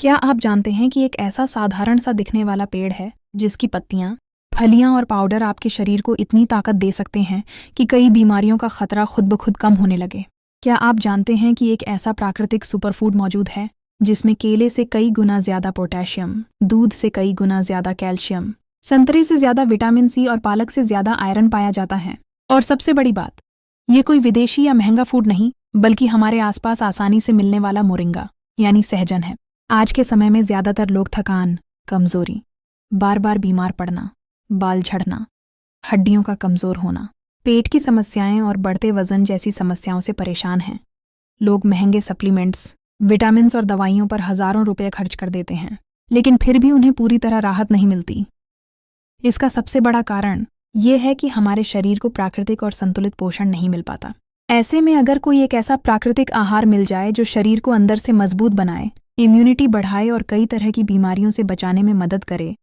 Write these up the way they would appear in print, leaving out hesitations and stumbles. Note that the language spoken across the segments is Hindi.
क्या आप जानते हैं कि एक ऐसा साधारण सा दिखने वाला पेड़ है जिसकी पत्तियां, फलियां और पाउडर आपके शरीर को इतनी ताकत दे सकते हैं कि कई बीमारियों का खतरा खुद ब खुद कम होने लगे। क्या आप जानते हैं कि एक ऐसा प्राकृतिक सुपरफूड मौजूद है जिसमें केले से कई गुना ज्यादा पोटेशियम, दूध से कई गुना ज्यादा कैल्शियम, संतरे से ज्यादा विटामिन सी और पालक से ज्यादा आयरन पाया जाता है। और सबसे बड़ी बात, ये कोई विदेशी या महंगा फूड नहीं बल्कि हमारे आसपास आसानी से मिलने वाला मोरिंगा यानी सहजन है। आज के समय में ज्यादातर लोग थकान, कमजोरी, बार बार बीमार पड़ना, बाल झड़ना, हड्डियों का कमजोर होना, पेट की समस्याएं और बढ़ते वजन जैसी समस्याओं से परेशान हैं। लोग महंगे सप्लीमेंट्स, विटामिन्स और दवाइयों पर हजारों रुपए खर्च कर देते हैं, लेकिन फिर भी उन्हें पूरी तरह राहत नहीं मिलती। इसका सबसे बड़ा कारण ये है कि हमारे शरीर को प्राकृतिक और संतुलित पोषण नहीं मिल पाता। ऐसे में अगर कोई एक ऐसा प्राकृतिक आहार मिल जाए जो शरीर को अंदर से मजबूत बनाए, इम्यूनिटी बढ़ाए और कई तरह की बीमारियों से बचाने में मदद करे,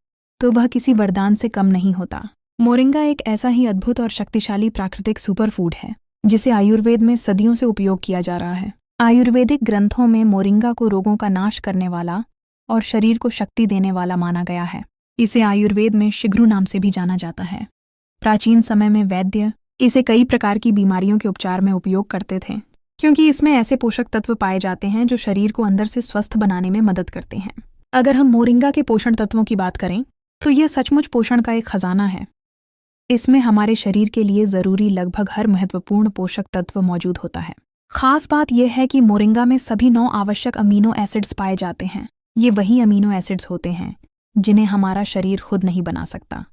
तो वह किसी वरदान से कम नहीं होता। मोरिंगा एक ऐसा ही अद्भुत और शक्तिशाली प्राकृतिक सुपरफूड है जिसे आयुर्वेद में सदियों से उपयोग किया जा रहा है। आयुर्वेदिक ग्रंथों में मोरिंगा को रोगों का नाश करने वाला और शरीर को शक्ति देने वाला माना गया है। इसे आयुर्वेद में शीघ्र नाम से भी जाना जाता है। प्राचीन समय में वैद्य इसे कई प्रकार की बीमारियों के उपचार में उपयोग करते थे, क्योंकि इसमें ऐसे पोषक तत्व पाए जाते हैं जो शरीर को अंदर से स्वस्थ बनाने में मदद करते हैं। अगर हम मोरिंगा के पोषण तत्वों की बात करें तो यह सचमुच पोषण का एक खजाना है। इसमें हमारे शरीर के लिए जरूरी लगभग हर महत्वपूर्ण पोषक तत्व मौजूद होता है। खास बात यह है कि मोरिंगा में सभी 9 आवश्यक अमीनो एसिड्स पाए जाते हैं। ये वही अमीनो एसिड्स होते हैं जिन्हें हमारा शरीर खुद नहीं बना सकता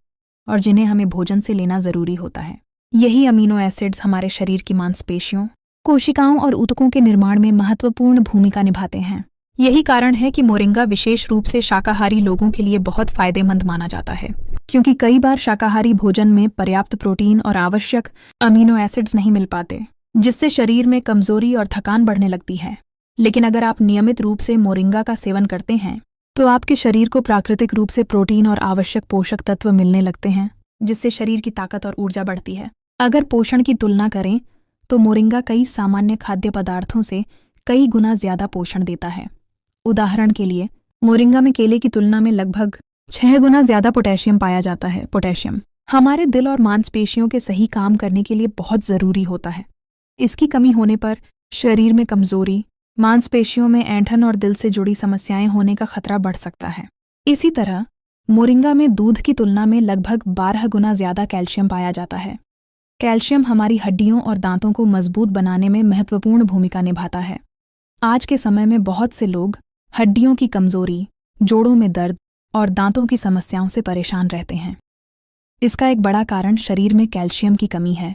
और जिन्हें हमें भोजन से लेना जरूरी होता है। यही अमीनो एसिड्स हमारे शरीर की मांसपेशियों, कोशिकाओं और ऊतकों के निर्माण में महत्वपूर्ण भूमिका निभाते हैं। यही कारण है कि मोरिंगा विशेष रूप से शाकाहारी लोगों के लिए बहुत फायदेमंद माना जाता है, क्योंकि कई बार शाकाहारी भोजन में पर्याप्त प्रोटीन और आवश्यक अमीनो एसिड्स नहीं मिल पाते, जिससे शरीर में कमजोरी और थकान बढ़ने लगती है। लेकिन अगर आप नियमित रूप से मोरिंगा का सेवन करते हैं तो आपके शरीर को प्राकृतिक रूप से प्रोटीन और आवश्यक पोषक तत्व मिलने लगते हैं, जिससे शरीर की ताकत और ऊर्जा बढ़ती है। अगर पोषण की तुलना करें तो मोरिंगा कई सामान्य खाद्य पदार्थों से कई गुना ज्यादा पोषण देता है। उदाहरण के लिए, मोरिंगा में केले की तुलना में लगभग 6 गुना ज्यादा पोटेशियम पाया जाता है। पोटेशियम हमारे दिल और मांसपेशियों के सही काम करने के लिए बहुत जरूरी होता है। इसकी कमी होने पर शरीर में कमजोरी, मांसपेशियों में ऐंठन और दिल से जुड़ी समस्याएं होने का खतरा बढ़ सकता है। इसी तरह मोरिंगा में दूध की तुलना में लगभग 12 गुना ज्यादा कैल्शियम पाया जाता है। कैल्शियम हमारी हड्डियों और दांतों को मजबूत बनाने में महत्वपूर्ण भूमिका निभाता है। आज के समय में बहुत से लोग हड्डियों की कमजोरी, जोड़ों में दर्द और दांतों की समस्याओं से परेशान रहते हैं। इसका एक बड़ा कारण शरीर में कैल्शियम की कमी है।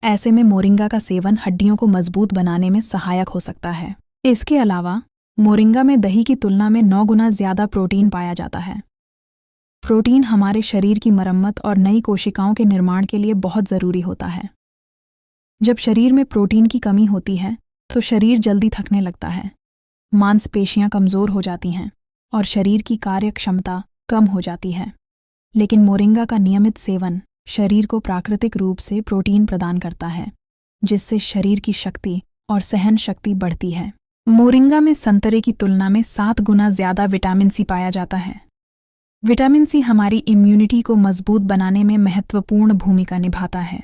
ऐसे में मोरिंगा का सेवन हड्डियों को मजबूत बनाने में सहायक हो सकता है। इसके अलावा मोरिंगा में दही की तुलना में 9 गुना ज्यादा प्रोटीन पाया जाता है। प्रोटीन हमारे शरीर की मरम्मत और नई कोशिकाओं के निर्माण के लिए बहुत जरूरी होता है। जब शरीर में प्रोटीन की कमी होती है तो शरीर जल्दी थकने लगता है, मांसपेशियां कमजोर हो जाती हैं और शरीर की कार्य क्षमता कम हो जाती है। लेकिन मोरिंगा का नियमित सेवन शरीर को प्राकृतिक रूप से प्रोटीन प्रदान करता है, जिससे शरीर की शक्ति और सहन शक्ति बढ़ती है। मोरिंगा में संतरे की तुलना में 7 गुना ज्यादा विटामिन सी पाया जाता है। विटामिन सी हमारी इम्यूनिटी को मजबूत बनाने में महत्वपूर्ण भूमिका निभाता है।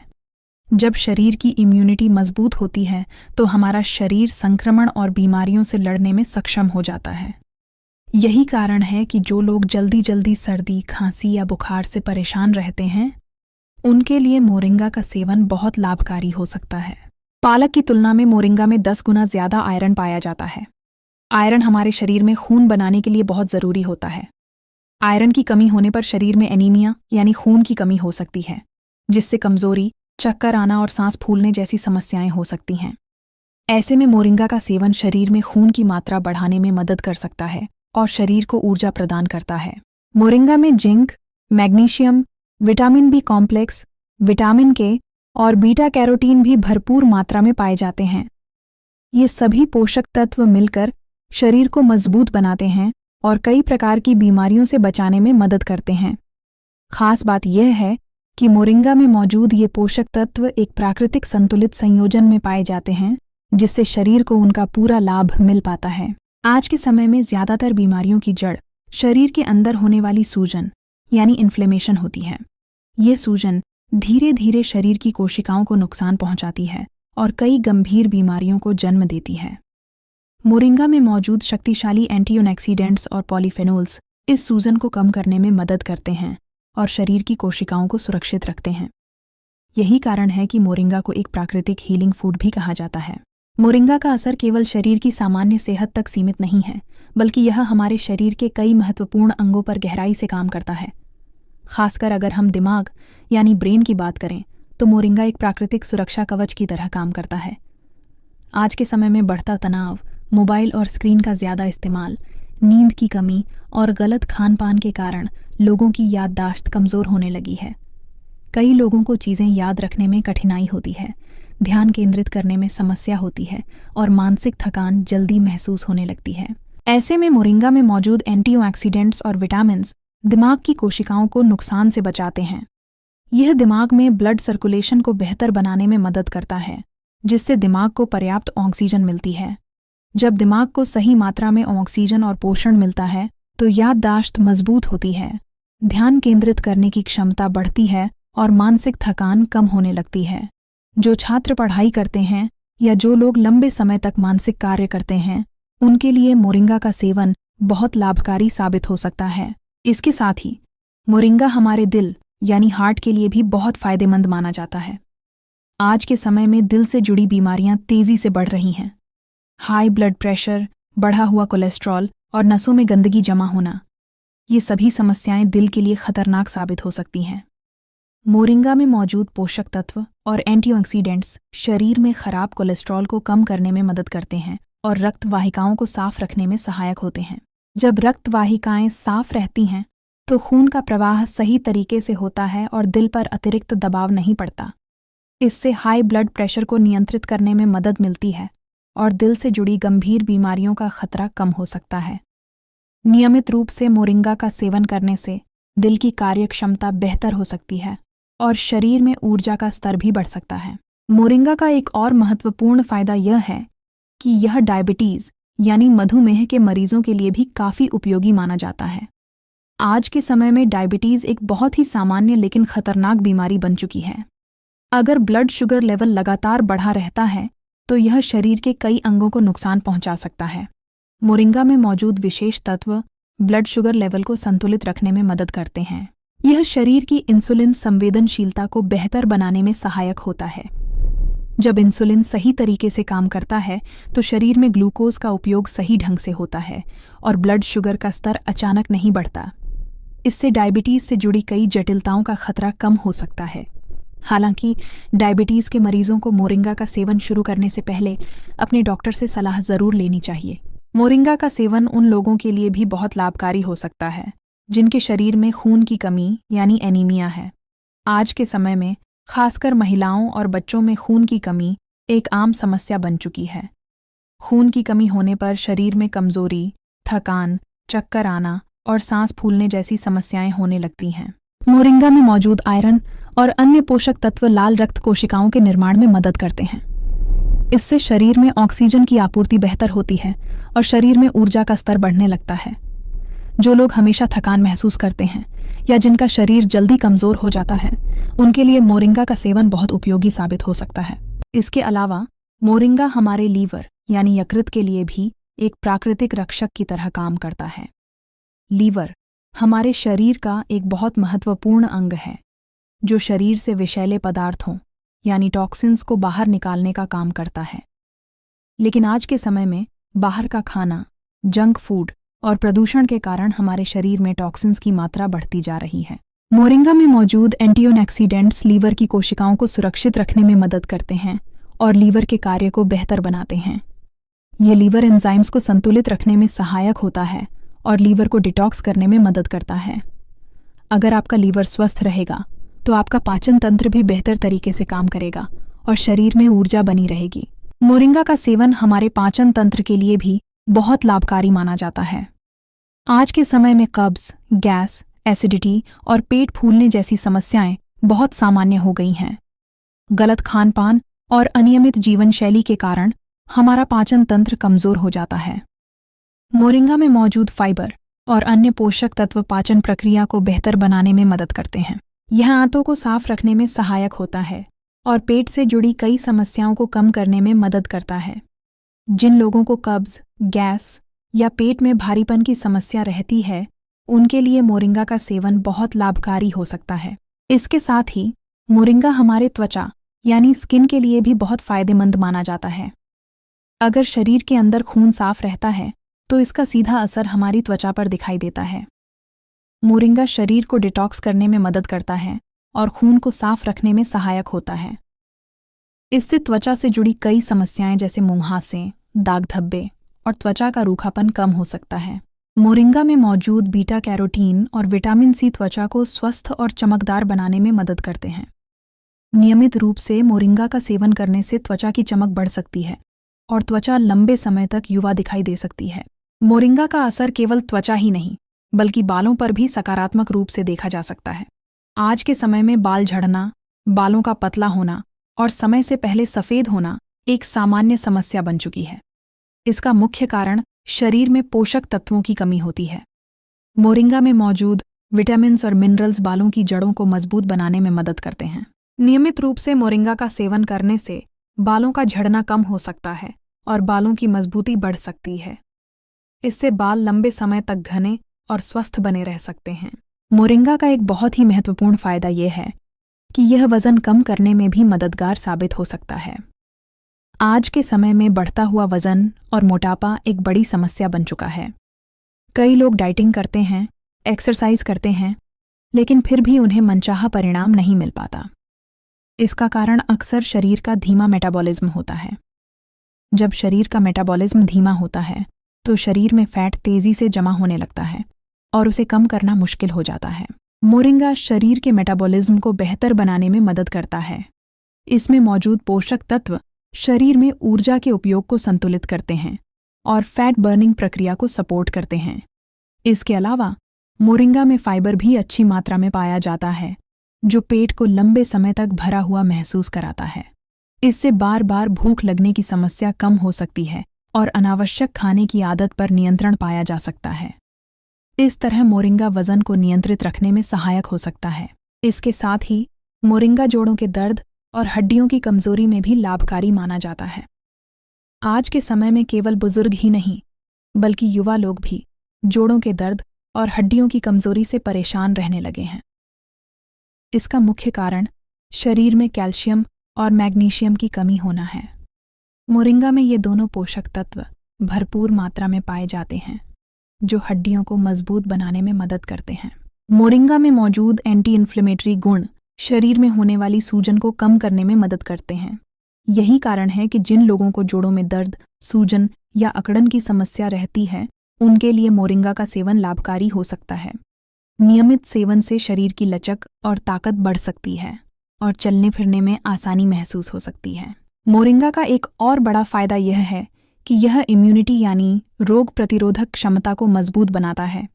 जब शरीर की इम्यूनिटी मजबूत होती है तो हमारा शरीर संक्रमण और बीमारियों से लड़ने में सक्षम हो जाता है। यही कारण है कि जो लोग जल्दी जल्दी सर्दी, खांसी या बुखार से परेशान रहते हैं, उनके लिए मोरिंगा का सेवन बहुत लाभकारी हो सकता है। पालक की तुलना में मोरिंगा में 10 गुना ज्यादा आयरन पाया जाता है। आयरन हमारे शरीर में खून बनाने के लिए बहुत जरूरी होता है। आयरन की कमी होने पर शरीर में एनीमिया यानी खून की कमी हो सकती है, जिससे कमजोरी, चक्कर आना और सांस फूलने जैसी समस्याएं हो सकती हैं। ऐसे में मोरिंगा का सेवन शरीर में खून की मात्रा बढ़ाने में मदद कर सकता है और शरीर को ऊर्जा प्रदान करता है। मोरिंगा में zinc, magnesium, vitamin B complex, vitamin K और बीटा कैरोटीन भी भरपूर मात्रा में पाए जाते हैं। ये सभी पोषक तत्व मिलकर शरीर को मजबूत बनाते हैं और कई प्रकार की बीमारियों से बचाने में मदद करते हैं। खास बात यह है कि मोरिंगा में मौजूद ये पोषक तत्व एक प्राकृतिक संतुलित संयोजन में पाए जाते हैं, जिससे शरीर को उनका पूरा लाभ मिल पाता है। आज के समय में ज़्यादातर बीमारियों की जड़ शरीर के अंदर होने वाली सूजन यानी इन्फ्लेमेशन होती है। ये सूजन धीरे धीरे शरीर की कोशिकाओं को नुकसान पहुंचाती है और कई गंभीर बीमारियों को जन्म देती है। मोरिंगा में मौजूद शक्तिशाली एंटीऑक्सीडेंट्स और पॉलीफेनोल्स इस सूजन को कम करने में मदद करते हैं और शरीर की कोशिकाओं को सुरक्षित रखते हैं। यही कारण है कि मोरिंगा को एक प्राकृतिक हीलिंग फूड भी कहा जाता है। मोरिंगा का असर केवल शरीर की सामान्य सेहत तक सीमित नहीं है, बल्कि यह हमारे शरीर के कई महत्वपूर्ण अंगों पर गहराई से काम करता है। खासकर अगर हम दिमाग यानी ब्रेन की बात करें तो मोरिंगा एक प्राकृतिक सुरक्षा कवच की तरह काम करता है। आज के समय में बढ़ता तनाव, मोबाइल और स्क्रीन का ज़्यादा इस्तेमाल, नींद की कमी और गलत खान पान के कारण लोगों की याददाश्त कमज़ोर होने लगी है। कई लोगों को चीज़ें याद रखने में कठिनाई होती है, ध्यान केंद्रित करने में समस्या होती है और मानसिक थकान जल्दी महसूस होने लगती है। ऐसे में मोरिंगा में मौजूद एंटीऑक्सीडेंट्स और विटामिन्स दिमाग की कोशिकाओं को नुकसान से बचाते हैं। यह दिमाग में ब्लड सर्कुलेशन को बेहतर बनाने में मदद करता है, जिससे दिमाग को पर्याप्त ऑक्सीजन मिलती है। जब दिमाग को सही मात्रा में ऑक्सीजन और पोषण मिलता है तो याददाश्त मजबूत होती है, ध्यान केंद्रित करने की क्षमता बढ़ती है और मानसिक थकान कम होने लगती है। जो छात्र पढ़ाई करते हैं या जो लोग लंबे समय तक मानसिक कार्य करते हैं, उनके लिए मोरिंगा का सेवन बहुत लाभकारी साबित हो सकता है। इसके साथ ही मोरिंगा हमारे दिल यानी हार्ट के लिए भी बहुत फायदेमंद माना जाता है। आज के समय में दिल से जुड़ी बीमारियां तेजी से बढ़ रही हैं। हाई ब्लड प्रेशर, बढ़ा हुआ कोलेस्ट्रॉल और नसों में गंदगी जमा होना, ये सभी समस्याएं दिल के लिए खतरनाक साबित हो सकती हैं। मोरिंगा में मौजूद पोषक तत्व और एंटीऑक्सीडेंट्स शरीर में खराब कोलेस्ट्रॉल को कम करने में मदद करते हैं और रक्त वाहिकाओं को साफ रखने में सहायक होते हैं। जब रक्त वाहिकाएं साफ रहती हैं तो खून का प्रवाह सही तरीके से होता है और दिल पर अतिरिक्त दबाव नहीं पड़ता। इससे हाई ब्लड प्रेशर को नियंत्रित करने में मदद मिलती है और दिल से जुड़ी गंभीर बीमारियों का खतरा कम हो सकता है। नियमित रूप से मोरिंगा का सेवन करने से दिल की कार्यक्षमता बेहतर हो सकती है और शरीर में ऊर्जा का स्तर भी बढ़ सकता है। मोरिंगा का एक और महत्वपूर्ण फायदा यह है कि यह डायबिटीज़ यानी मधुमेह के मरीजों के लिए भी काफ़ी उपयोगी माना जाता है। आज के समय में डायबिटीज़ एक बहुत ही सामान्य लेकिन खतरनाक बीमारी बन चुकी है। अगर ब्लड शुगर लेवल लगातार बढ़ा रहता है तो यह शरीर के कई अंगों को नुकसान पहुंचा सकता है। मोरिंगा में मौजूद विशेष तत्व ब्लड शुगर लेवल को संतुलित रखने में मदद करते हैं। यह शरीर की इंसुलिन संवेदनशीलता को बेहतर बनाने में सहायक होता है। जब इंसुलिन सही तरीके से काम करता है तो शरीर में ग्लूकोज का उपयोग सही ढंग से होता है और ब्लड शुगर का स्तर अचानक नहीं बढ़ता। इससे डायबिटीज़ से जुड़ी कई जटिलताओं का खतरा कम हो सकता है। हालांकि डायबिटीज़ के मरीजों को मोरिंगा का सेवन शुरू करने से पहले अपने डॉक्टर से सलाह ज़रूर लेनी चाहिए। मोरिंगा का सेवन उन लोगों के लिए भी बहुत लाभकारी हो सकता है जिनके शरीर में खून की कमी यानी एनीमिया है। आज के समय में खासकर महिलाओं और बच्चों में खून की कमी एक आम समस्या बन चुकी है। खून की कमी होने पर शरीर में कमज़ोरी, थकान, चक्कर आना और सांस फूलने जैसी समस्याएं होने लगती हैं। मोरिंगा में मौजूद आयरन और अन्य पोषक तत्व लाल रक्त कोशिकाओं के निर्माण में मदद करते हैं। इससे शरीर में ऑक्सीजन की आपूर्ति बेहतर होती है और शरीर में ऊर्जा का स्तर बढ़ने लगता है। जो लोग हमेशा थकान महसूस करते हैं या जिनका शरीर जल्दी कमज़ोर हो जाता है, उनके लिए मोरिंगा का सेवन बहुत उपयोगी साबित हो सकता है। इसके अलावा मोरिंगा हमारे लीवर यानी यकृत के लिए भी एक प्राकृतिक रक्षक की तरह काम करता है। लीवर हमारे शरीर का एक बहुत महत्वपूर्ण अंग है जो शरीर से विषैले पदार्थों यानी टॉक्सिन्स को बाहर निकालने का काम करता है। लेकिन आज के समय में बाहर का खाना, जंक फूड और प्रदूषण के कारण हमारे शरीर में टॉक्सिन्स की मात्रा बढ़ती जा रही है। मोरिंगा में मौजूद एंटीऑक्सीडेंट्स लीवर की कोशिकाओं को सुरक्षित रखने में मदद करते हैं और लीवर के कार्य को बेहतर बनाते हैं। ये लीवर एंजाइम्स को संतुलित रखने में सहायक होता है और लीवर को डिटॉक्स करने में मदद करता है। अगर आपका लीवर स्वस्थ रहेगा तो आपका पाचन तंत्र भी बेहतर तरीके से काम करेगा और शरीर में ऊर्जा बनी रहेगी। मोरिंगा का सेवन हमारे पाचन तंत्र के लिए भी बहुत लाभकारी माना जाता है। आज के समय में कब्ज, गैस, एसिडिटी और पेट फूलने जैसी समस्याएं बहुत सामान्य हो गई हैं। गलत खान पान और अनियमित जीवन शैली के कारण हमारा पाचन तंत्र कमज़ोर हो जाता है। मोरिंगा में मौजूद फाइबर और अन्य पोषक तत्व पाचन प्रक्रिया को बेहतर बनाने में मदद करते हैं। यह आंतों को साफ रखने में सहायक होता है और पेट से जुड़ी कई समस्याओं को कम करने में मदद करता है। जिन लोगों को कब्ज, गैस या पेट में भारीपन की समस्या रहती है, उनके लिए मोरिंगा का सेवन बहुत लाभकारी हो सकता है। इसके साथ ही मोरिंगा हमारे त्वचा यानी स्किन के लिए भी बहुत फायदेमंद माना जाता है। अगर शरीर के अंदर खून साफ रहता है तो इसका सीधा असर हमारी त्वचा पर दिखाई देता है। मोरिंगा शरीर को डिटॉक्स करने में मदद करता है और खून को साफ रखने में सहायक होता है। इससे त्वचा से जुड़ी कई समस्याएं जैसे मुंहासे, दाग धब्बे और त्वचा का रूखापन कम हो सकता है। मोरिंगा में मौजूद बीटा कैरोटीन और विटामिन सी त्वचा को स्वस्थ और चमकदार बनाने में मदद करते हैं। नियमित रूप से मोरिंगा का सेवन करने से त्वचा की चमक बढ़ सकती है और त्वचा लंबे समय तक युवा दिखाई दे सकती है। मोरिंगा का असर केवल त्वचा ही नहीं बल्कि बालों पर भी सकारात्मक रूप से देखा जा सकता है। आज के समय में बाल झड़ना, बालों का पतला होना और समय से पहले सफ़ेद होना एक सामान्य समस्या बन चुकी है। इसका मुख्य कारण शरीर में पोषक तत्वों की कमी होती है। मोरिंगा में मौजूद विटामिन्स और मिनरल्स बालों की जड़ों को मजबूत बनाने में मदद करते हैं। नियमित रूप से मोरिंगा का सेवन करने से बालों का झड़ना कम हो सकता है और बालों की मजबूती बढ़ सकती है। इससे बाल लंबे समय तक घने और स्वस्थ बने रह सकते हैं। मोरिंगा का एक बहुत ही महत्वपूर्ण फायदा यह है कि यह वजन कम करने में भी मददगार साबित हो सकता है। आज के समय में बढ़ता हुआ वजन और मोटापा एक बड़ी समस्या बन चुका है। कई लोग डाइटिंग करते हैं, एक्सरसाइज करते हैं, लेकिन फिर भी उन्हें मनचाहा परिणाम नहीं मिल पाता। इसका कारण अक्सर शरीर का धीमा मेटाबॉलिज्म होता है। जब शरीर का मेटाबॉलिज्म धीमा होता है तो शरीर में फैट तेजी से जमा होने लगता है और उसे कम करना मुश्किल हो जाता है। मोरिंगा शरीर के मेटाबॉलिज्म को बेहतर बनाने में मदद करता है। इसमें मौजूद पोषक तत्व शरीर में ऊर्जा के उपयोग को संतुलित करते हैं और फैट बर्निंग प्रक्रिया को सपोर्ट करते हैं। इसके अलावा मोरिंगा में फाइबर भी अच्छी मात्रा में पाया जाता है, जो पेट को लंबे समय तक भरा हुआ महसूस कराता है। इससे बार बार भूख लगने की समस्या कम हो सकती है और अनावश्यक खाने की आदत पर नियंत्रण पाया जा सकता है। इस तरह मोरिंगा वजन को नियंत्रित रखने में सहायक हो सकता है। इसके साथ ही मोरिंगा जोड़ों के दर्द और हड्डियों की कमजोरी में भी लाभकारी माना जाता है। आज के समय में केवल बुजुर्ग ही नहीं बल्कि युवा लोग भी जोड़ों के दर्द और हड्डियों की कमजोरी से परेशान रहने लगे हैं। इसका मुख्य कारण शरीर में कैल्शियम और मैग्नीशियम की कमी होना है। मोरिंगा में ये दोनों पोषक तत्व भरपूर मात्रा में पाए जाते हैं, जो हड्डियों को मजबूत बनाने में मदद करते हैं। मोरिंगा में मौजूद एंटी इन्फ्लेमेटरी गुण शरीर में होने वाली सूजन को कम करने में मदद करते हैं। यही कारण है कि जिन लोगों को जोड़ों में दर्द, सूजन या अकड़न की समस्या रहती है, उनके लिए मोरिंगा का सेवन लाभकारी हो सकता है। नियमित सेवन से शरीर की लचक और ताकत बढ़ सकती है और चलने फिरने में आसानी महसूस हो सकती है। मोरिंगा का एक और बड़ा फायदा यह है कि यह इम्यूनिटी यानी रोग प्रतिरोधक क्षमता को मजबूत बनाता है।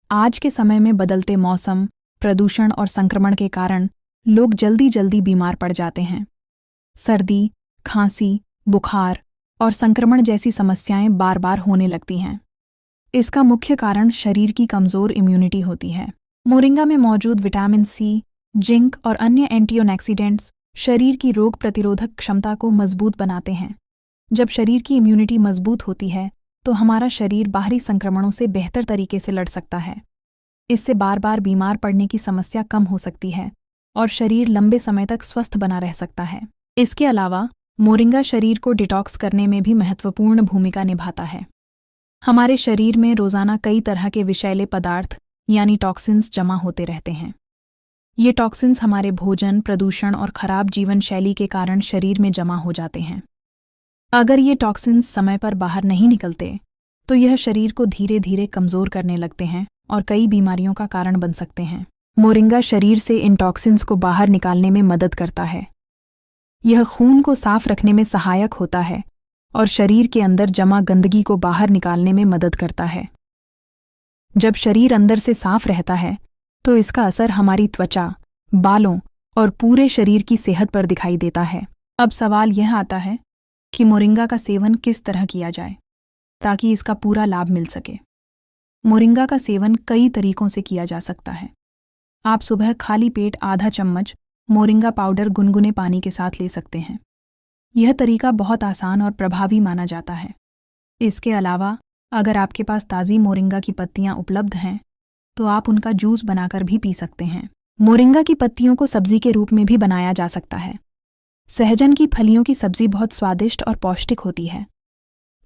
आज के समय में बदलते मौसम, प्रदूषण और संक्रमण के कारण लोग जल्दी बीमार पड़ जाते हैं। सर्दी, खांसी, बुखार और संक्रमण जैसी समस्याएं बार बार होने लगती हैं। इसका मुख्य कारण शरीर की कमजोर इम्यूनिटी होती है। मोरिंगा में मौजूद विटामिन सी, जिंक और अन्य एंटीऑक्सीडेंट्स शरीर की रोग प्रतिरोधक क्षमता को मजबूत बनाते हैं। जब शरीर की इम्यूनिटी मजबूत होती है तो हमारा शरीर बाहरी संक्रमणों से बेहतर तरीके से लड़ सकता है। इससे बार बार बीमार पड़ने की समस्या कम हो सकती है और शरीर लंबे समय तक स्वस्थ बना रह सकता है। इसके अलावा मोरिंगा शरीर को डिटॉक्स करने में भी महत्वपूर्ण भूमिका निभाता है। हमारे शरीर में रोजाना कई तरह के विषैले पदार्थ यानी टॉक्सिन्स जमा होते रहते हैं। ये टॉक्सिन्स हमारे भोजन, प्रदूषण और खराब जीवन शैली के कारण शरीर में जमा हो जाते हैं। अगर ये टॉक्सिन्स समय पर बाहर नहीं निकलते तो यह शरीर को धीरे धीरे कमजोर करने लगते हैं और कई बीमारियों का कारण बन सकते हैं। मोरिंगा शरीर से इन टॉक्सिन्स को बाहर निकालने में मदद करता है। यह खून को साफ रखने में सहायक होता है और शरीर के अंदर जमा गंदगी को बाहर निकालने में मदद करता है। जब शरीर अंदर से साफ रहता है तो इसका असर हमारी त्वचा, बालों और पूरे शरीर की सेहत पर दिखाई देता है। अब सवाल यह आता है कि मोरिंगा का सेवन किस तरह किया जाए। ताकि इसका पूरा लाभ मिल सके। मोरिंगा का सेवन कई तरीकों से किया जा सकता है। आप सुबह खाली पेट आधा चम्मच मोरिंगा पाउडर गुनगुने पानी के साथ ले सकते हैं। यह तरीका बहुत आसान और प्रभावी माना जाता है। इसके अलावा अगर आपके पास ताज़ी मोरिंगा की पत्तियां उपलब्ध हैं तो आप उनका जूस बनाकर भी पी सकते हैं। मोरिंगा की पत्तियों को सब्जी के रूप में भी बनाया जा सकता है। सहजन की फलियों की सब्जी बहुत स्वादिष्ट और पौष्टिक होती है।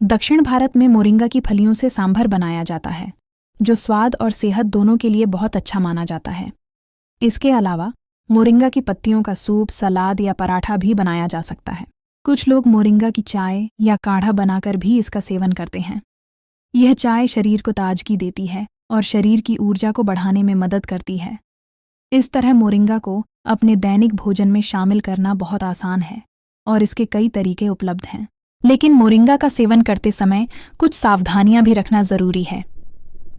दक्षिण भारत में मोरिंगा की फलियों से सांभर बनाया जाता है, जो स्वाद और सेहत दोनों के लिए बहुत अच्छा माना जाता है। इसके अलावा मोरिंगा की पत्तियों का सूप, सलाद या पराठा भी बनाया जा सकता है। कुछ लोग मोरिंगा की चाय या काढ़ा बनाकर भी इसका सेवन करते हैं। यह चाय शरीर को ताजगी देती है और शरीर की ऊर्जा को बढ़ाने में मदद करती है। इस तरह मोरिंगा को अपने दैनिक भोजन में शामिल करना बहुत आसान है और इसके कई तरीके उपलब्ध हैं। लेकिन मोरिंगा का सेवन करते समय कुछ सावधानियां भी रखना जरूरी है।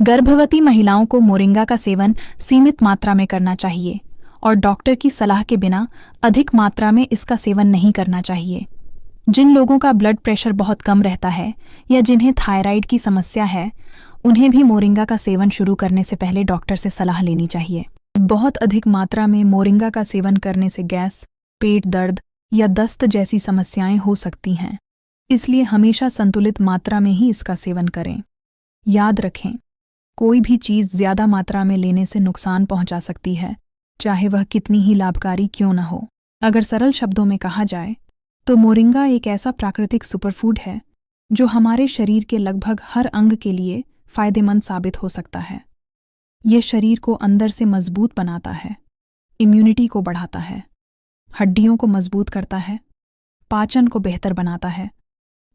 गर्भवती महिलाओं को मोरिंगा का सेवन सीमित मात्रा में करना चाहिए और डॉक्टर की सलाह के बिना अधिक मात्रा में इसका सेवन नहीं करना चाहिए। जिन लोगों का ब्लड प्रेशर बहुत कम रहता है या जिन्हें थायराइड की समस्या है, उन्हें भी मोरिंगा का सेवन शुरू करने से पहले डॉक्टर से सलाह लेनी चाहिए। बहुत अधिक मात्रा में मोरिंगा का सेवन करने से गैस, पेट दर्द या दस्त जैसी समस्याएं हो सकती हैं। इसलिए हमेशा संतुलित मात्रा में ही इसका सेवन करें। याद रखें, कोई भी चीज़ ज़्यादा मात्रा में लेने से नुकसान पहुंचा सकती है, चाहे वह कितनी ही लाभकारी क्यों न हो। अगर सरल शब्दों में कहा जाए तो मोरिंगा एक ऐसा प्राकृतिक सुपरफूड है जो हमारे शरीर के लगभग हर अंग के लिए फायदेमंद साबित हो सकता है। यह शरीर को अंदर से मजबूत बनाता है, इम्यूनिटी को बढ़ाता है, हड्डियों को मजबूत करता है, पाचन को बेहतर बनाता है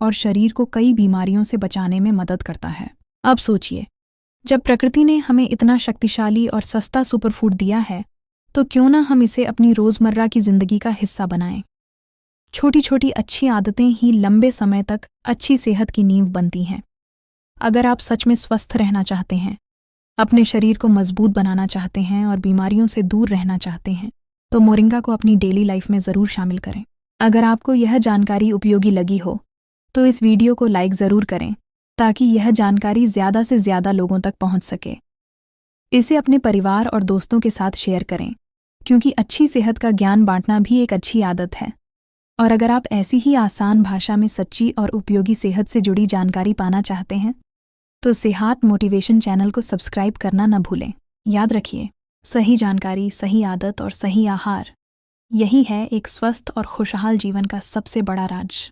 और शरीर को कई बीमारियों से बचाने में मदद करता है। अब सोचिए, जब प्रकृति ने हमें इतना शक्तिशाली और सस्ता सुपरफूड दिया है तो क्यों ना हम इसे अपनी रोज़मर्रा की ज़िंदगी का हिस्सा बनाएं। छोटी छोटी अच्छी आदतें ही लंबे समय तक अच्छी सेहत की नींव बनती हैं। अगर आप सच में स्वस्थ रहना चाहते हैं, अपने शरीर को मजबूत बनाना चाहते हैं और बीमारियों से दूर रहना चाहते हैं, तो मोरिंगा को अपनी डेली लाइफ में ज़रूर शामिल करें। अगर आपको यह जानकारी उपयोगी लगी हो तो इस वीडियो को लाइक ज़रूर करें ताकि यह जानकारी ज़्यादा से ज़्यादा लोगों तक पहुंच सके। इसे अपने परिवार और दोस्तों के साथ शेयर करें, क्योंकि अच्छी सेहत का ज्ञान बांटना भी एक अच्छी आदत है। और अगर आप ऐसी ही आसान भाषा में सच्ची और उपयोगी सेहत से जुड़ी जानकारी पाना चाहते हैं तो सेहत मोटिवेशन चैनल को सब्सक्राइब करना न भूलें। याद रखिए, सही जानकारी, सही आदत और सही आहार, यही है एक स्वस्थ और खुशहाल जीवन का सबसे बड़ा राज।